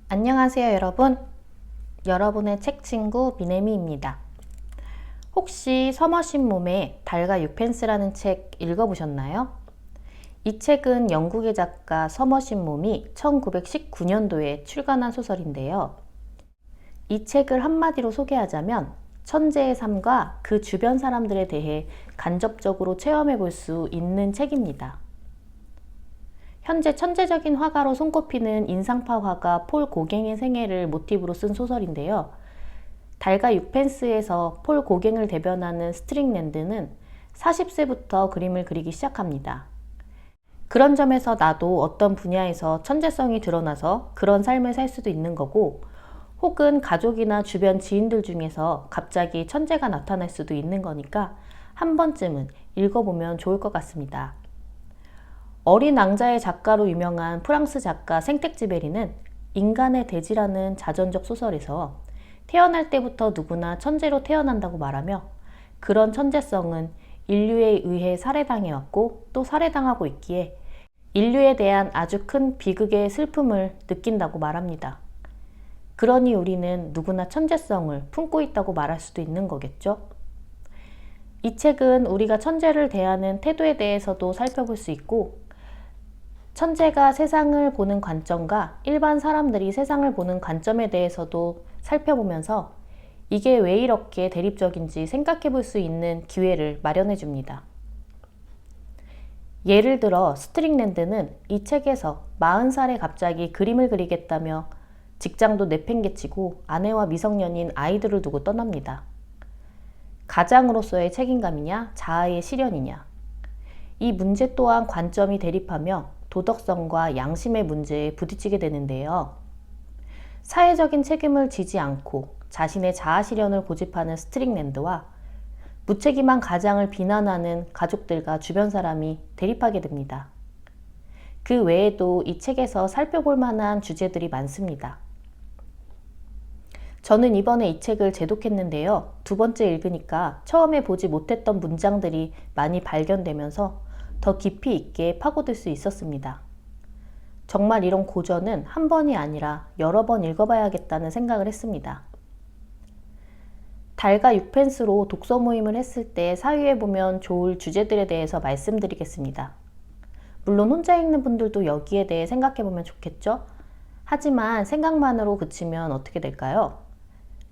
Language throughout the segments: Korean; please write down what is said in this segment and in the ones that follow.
안녕하세요 여러분. 여러분의 책 친구 미네미입니다. 혹시 서머신 몸의 달과 육펜스라는 책 읽어보셨나요? 이 책은 영국의 작가 서머신 몸이 1919년도에 출간한 소설인데요. 이 책을 한마디로 소개하자면 천재의 삶과 그 주변 사람들에 대해 간접적으로 체험해 볼 수 있는 책입니다. 현재 천재적인 화가로 손꼽히는 인상파 화가 폴 고갱의 생애를 모티브로 쓴 소설인데요. 달과 육펜스에서 폴 고갱을 대변하는 스트링랜드는 40세부터 그림을 그리기 시작합니다. 그런 점에서 나도 어떤 분야에서 천재성이 드러나서 그런 삶을 살 수도 있는 거고, 혹은 가족이나 주변 지인들 중에서 갑자기 천재가 나타날 수도 있는 거니까 한 번쯤은 읽어보면 좋을 것 같습니다. 어린 왕자의 작가로 유명한 프랑스 작가 생텍쥐베리는 인간의 대지라는 자전적 소설에서 태어날 때부터 누구나 천재로 태어난다고 말하며, 그런 천재성은 인류에 의해 살해당해왔고 또 살해당하고 있기에 인류에 대한 아주 큰 비극의 슬픔을 느낀다고 말합니다. 그러니 우리는 누구나 천재성을 품고 있다고 말할 수도 있는 거겠죠? 이 책은 우리가 천재를 대하는 태도에 대해서도 살펴볼 수 있고, 천재가 세상을 보는 관점과 일반 사람들이 세상을 보는 관점에 대해서도 살펴보면서 이게 왜 이렇게 대립적인지 생각해 볼 수 있는 기회를 마련해 줍니다. 예를 들어 스트링랜드는 이 책에서 40살에 갑자기 그림을 그리겠다며 직장도 내팽개치고 아내와 미성년인 아이들을 두고 떠납니다. 가장으로서의 책임감이냐, 자아의 실현이냐. 이 문제 또한 관점이 대립하며 도덕성과 양심의 문제에 부딪히게 되는데요. 사회적인 책임을 지지 않고 자신의 자아 실현을 고집하는 스트링랜드와 무책임한 가장을 비난하는 가족들과 주변 사람이 대립하게 됩니다. 그 외에도 이 책에서 살펴볼 만한 주제들이 많습니다. 저는 이번에 이 책을 재독했는데요. 두 번째 읽으니까 처음에 보지 못했던 문장들이 많이 발견되면서 더 깊이 있게 파고들 수 있었습니다. 정말 이런 고전은 한 번이 아니라 여러 번 읽어봐야겠다는 생각을 했습니다. 달과 육펜스로 독서 모임을 했을 때 사유해보면 좋을 주제들에 대해서 말씀드리겠습니다. 물론 혼자 읽는 분들도 여기에 대해 생각해보면 좋겠죠? 하지만 생각만으로 그치면 어떻게 될까요?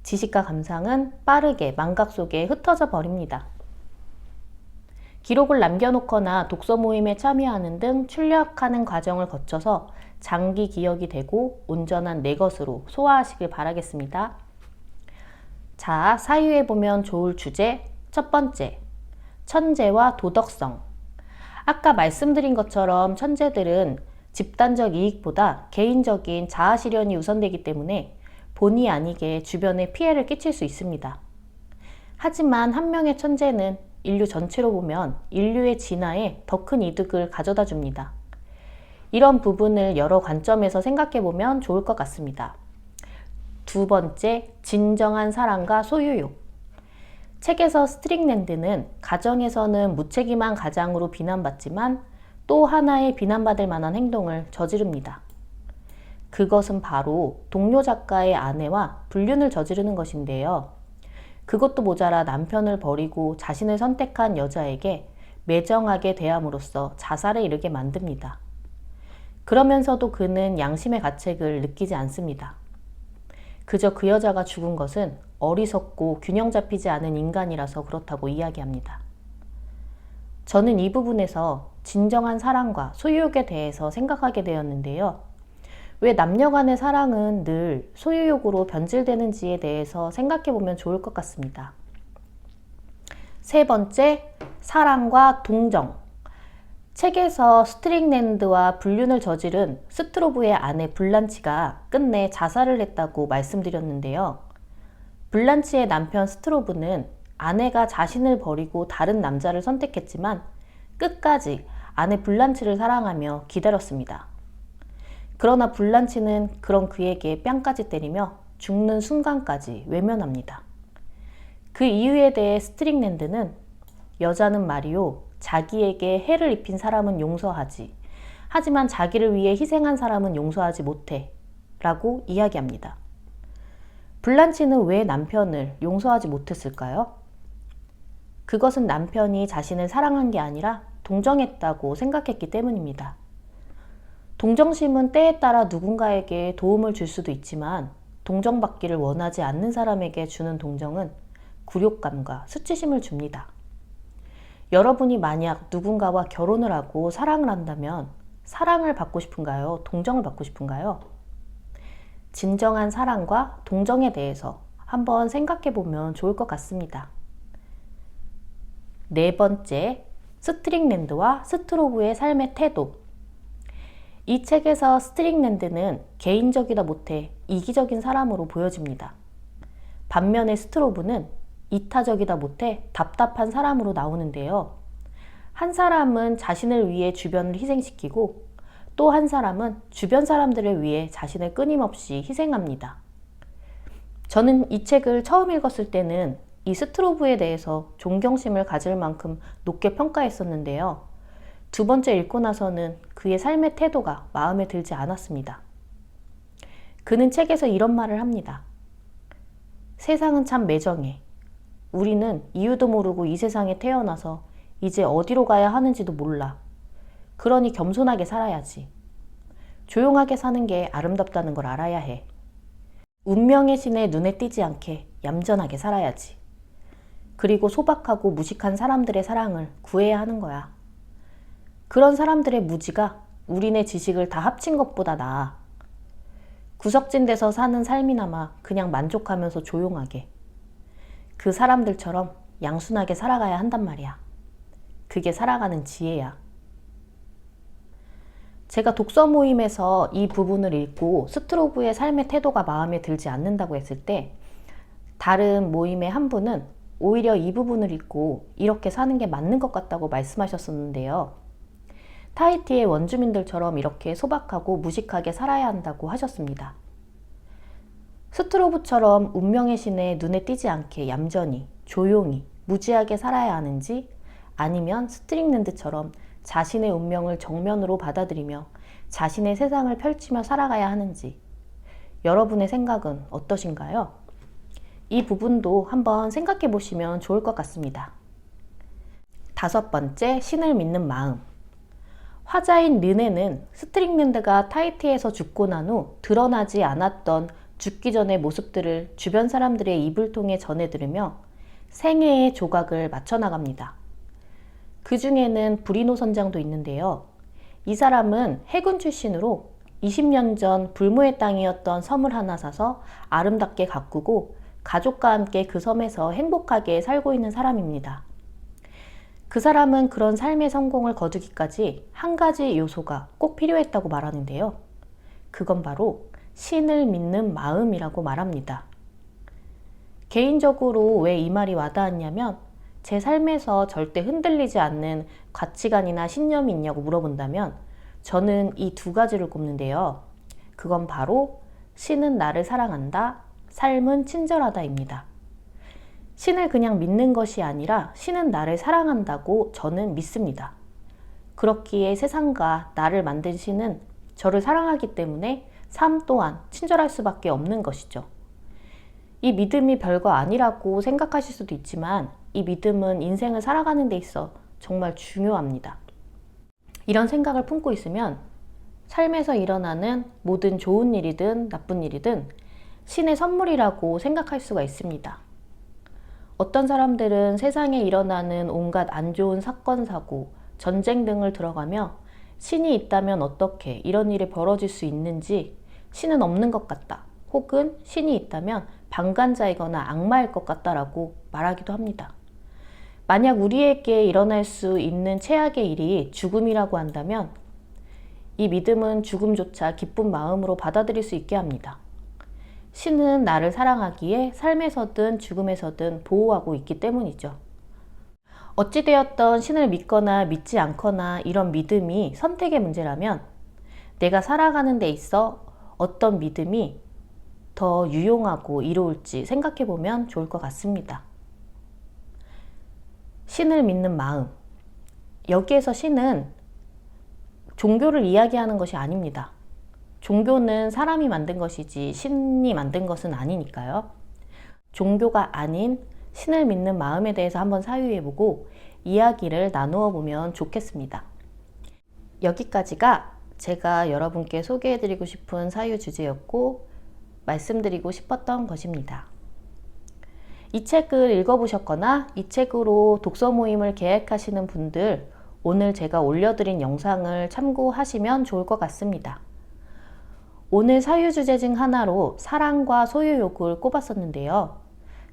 지식과 감상은 빠르게 망각 속에 흩어져 버립니다. 기록을 남겨놓거나 독서 모임에 참여하는 등 출력하는 과정을 거쳐서 장기 기억이 되고 온전한 내 것으로 소화하시길 바라겠습니다. 자, 사유해보면 좋을 주제 첫 번째, 천재와 도덕성. 아까 말씀드린 것처럼 천재들은 집단적 이익보다 개인적인 자아 실현이 우선되기 때문에 본의 아니게 주변에 피해를 끼칠 수 있습니다. 하지만 한 명의 천재는 인류 전체로 보면 인류의 진화에 더 큰 이득을 가져다 줍니다. 이런 부분을 여러 관점에서 생각해 보면 좋을 것 같습니다. 두 번째, 진정한 사랑과 소유욕. 책에서 스트링랜드는 가정에서는 무책임한 가장으로 비난받지만 또 하나의 비난받을 만한 행동을 저지릅니다. 그것은 바로 동료 작가의 아내와 불륜을 저지르는 것인데요. 그것도 모자라 남편을 버리고 자신을 선택한 여자에게 매정하게 대함으로써 자살에 이르게 만듭니다. 그러면서도 그는 양심의 가책을 느끼지 않습니다. 그저 그 여자가 죽은 것은 어리석고 균형 잡히지 않은 인간이라서 그렇다고 이야기합니다. 저는 이 부분에서 진정한 사랑과 소유욕에 대해서 생각하게 되었는데요. 왜 남녀 간의 사랑은 늘 소유욕으로 변질되는지에 대해서 생각해보면 좋을 것 같습니다. 세 번째, 사랑과 동정. 책에서 스트링랜드와 불륜을 저지른 스트로브의 아내 블란치가 끝내 자살을 했다고 말씀드렸는데요. 블란치의 남편 스트로브는 아내가 자신을 버리고 다른 남자를 선택했지만 끝까지 아내 블란치를 사랑하며 기다렸습니다. 그러나 블란치는 그런 그에게 뺨까지 때리며 죽는 순간까지 외면합니다. 그 이유에 대해 스트링랜드는 여자는 말이요, 자기에게 해를 입힌 사람은 용서하지, 하지만 자기를 위해 희생한 사람은 용서하지 못해 라고 이야기합니다. 블란치는 왜 남편을 용서하지 못했을까요? 그것은 남편이 자신을 사랑한 게 아니라 동정했다고 생각했기 때문입니다. 동정심은 때에 따라 누군가에게 도움을 줄 수도 있지만 동정받기를 원하지 않는 사람에게 주는 동정은 굴욕감과 수치심을 줍니다. 여러분이 만약 누군가와 결혼을 하고 사랑을 한다면 사랑을 받고 싶은가요? 동정을 받고 싶은가요? 진정한 사랑과 동정에 대해서 한번 생각해 보면 좋을 것 같습니다. 네 번째, 스트릭랜드와 스트로브의 삶의 태도. 이 책에서 스트릭랜드는 개인적이다 못해 이기적인 사람으로 보여집니다. 반면에 스트로브는 이타적이다 못해 답답한 사람으로 나오는데요. 한 사람은 자신을 위해 주변을 희생시키고 또 한 사람은 주변 사람들을 위해 자신을 끊임없이 희생합니다. 저는 이 책을 처음 읽었을 때는 이 스트로브에 대해서 존경심을 가질 만큼 높게 평가했었는데요. 두 번째 읽고 나서는 그의 삶의 태도가 마음에 들지 않았습니다. 그는 책에서 이런 말을 합니다. 세상은 참 매정해. 우리는 이유도 모르고 이 세상에 태어나서 이제 어디로 가야 하는지도 몰라. 그러니 겸손하게 살아야지. 조용하게 사는 게 아름답다는 걸 알아야 해. 운명의 신에 눈에 띄지 않게 얌전하게 살아야지. 그리고 소박하고 무식한 사람들의 사랑을 구해야 하는 거야. 그런 사람들의 무지가 우리네 지식을 다 합친 것보다 나아. 구석진 데서 사는 삶이나마 그냥 만족하면서 조용하게. 그 사람들처럼 양순하게 살아가야 한단 말이야. 그게 살아가는 지혜야. 제가 독서 모임에서 이 부분을 읽고 스트로브의 삶의 태도가 마음에 들지 않는다고 했을 때 다른 모임의 한 분은 오히려 이 부분을 읽고 이렇게 사는 게 맞는 것 같다고 말씀하셨었는데요. 타히티의 원주민들처럼 이렇게 소박하고 무식하게 살아야 한다고 하셨습니다. 스트로브처럼 운명의 신에 눈에 띄지 않게 얌전히, 조용히, 무지하게 살아야 하는지 아니면 스트릭랜드처럼 자신의 운명을 정면으로 받아들이며 자신의 세상을 펼치며 살아가야 하는지 여러분의 생각은 어떠신가요? 이 부분도 한번 생각해 보시면 좋을 것 같습니다. 다섯 번째, 신을 믿는 마음. 화자인 르네는 스트릭랜드가 타히티에서 죽고 난 후 드러나지 않았던 죽기 전의 모습들을 주변 사람들의 입을 통해 전해 들으며 생애의 조각을 맞춰 나갑니다. 그 중에는 브리노 선장도 있는데요. 이 사람은 해군 출신으로 20년 전 불모의 땅이었던 섬을 하나 사서 아름답게 가꾸고 가족과 함께 그 섬에서 행복하게 살고 있는 사람입니다. 그 사람은 그런 삶의 성공을 거두기까지 한 가지 요소가 꼭 필요했다고 말하는데요. 그건 바로 신을 믿는 마음이라고 말합니다. 개인적으로 왜 이 말이 와닿았냐면 제 삶에서 절대 흔들리지 않는 가치관이나 신념이 있냐고 물어본다면 저는 이 두 가지를 꼽는데요. 그건 바로 신은 나를 사랑한다, 삶은 친절하다입니다. 신을 그냥 믿는 것이 아니라 신은 나를 사랑한다고 저는 믿습니다. 그렇기에 세상과 나를 만든 신은 저를 사랑하기 때문에 삶 또한 친절할 수밖에 없는 것이죠. 이 믿음이 별거 아니라고 생각하실 수도 있지만 이 믿음은 인생을 살아가는 데 있어 정말 중요합니다. 이런 생각을 품고 있으면 삶에서 일어나는 모든 좋은 일이든 나쁜 일이든 신의 선물이라고 생각할 수가 있습니다. 어떤 사람들은 세상에 일어나는 온갖 안 좋은 사건, 사고, 전쟁 등을 들어가며 신이 있다면 어떻게 이런 일이 벌어질 수 있는지 신은 없는 것 같다. 혹은 신이 있다면 방관자이거나 악마일 것 같다라고 말하기도 합니다. 만약 우리에게 일어날 수 있는 최악의 일이 죽음이라고 한다면 이 믿음은 죽음조차 기쁜 마음으로 받아들일 수 있게 합니다. 신은 나를 사랑하기에 삶에서든 죽음에서든 보호하고 있기 때문이죠. 어찌되었던 신을 믿거나 믿지 않거나 이런 믿음이 선택의 문제라면 내가 살아가는 데 있어 어떤 믿음이 더 유용하고 이로울지 생각해 보면 좋을 것 같습니다. 신을 믿는 마음. 여기에서 신은 종교를 이야기하는 것이 아닙니다. 종교는 사람이 만든 것이지 신이 만든 것은 아니니까요. 종교가 아닌 신을 믿는 마음에 대해서 한번 사유해보고 이야기를 나누어 보면 좋겠습니다. 여기까지가 제가 여러분께 소개해드리고 싶은 사유 주제였고 말씀드리고 싶었던 것입니다. 이 책을 읽어보셨거나 이 책으로 독서 모임을 계획하시는 분들, 오늘 제가 올려드린 영상을 참고하시면 좋을 것 같습니다. 오늘 사유 주제 중 하나로 사랑과 소유욕을 꼽았었는데요.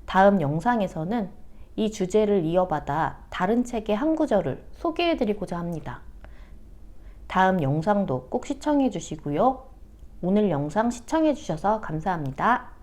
다음 영상에서는 이 주제를 이어받아 다른 책의 한 구절을 소개해드리고자 합니다. 다음 영상도 꼭 시청해 주시고요. 오늘 영상 시청해 주셔서 감사합니다.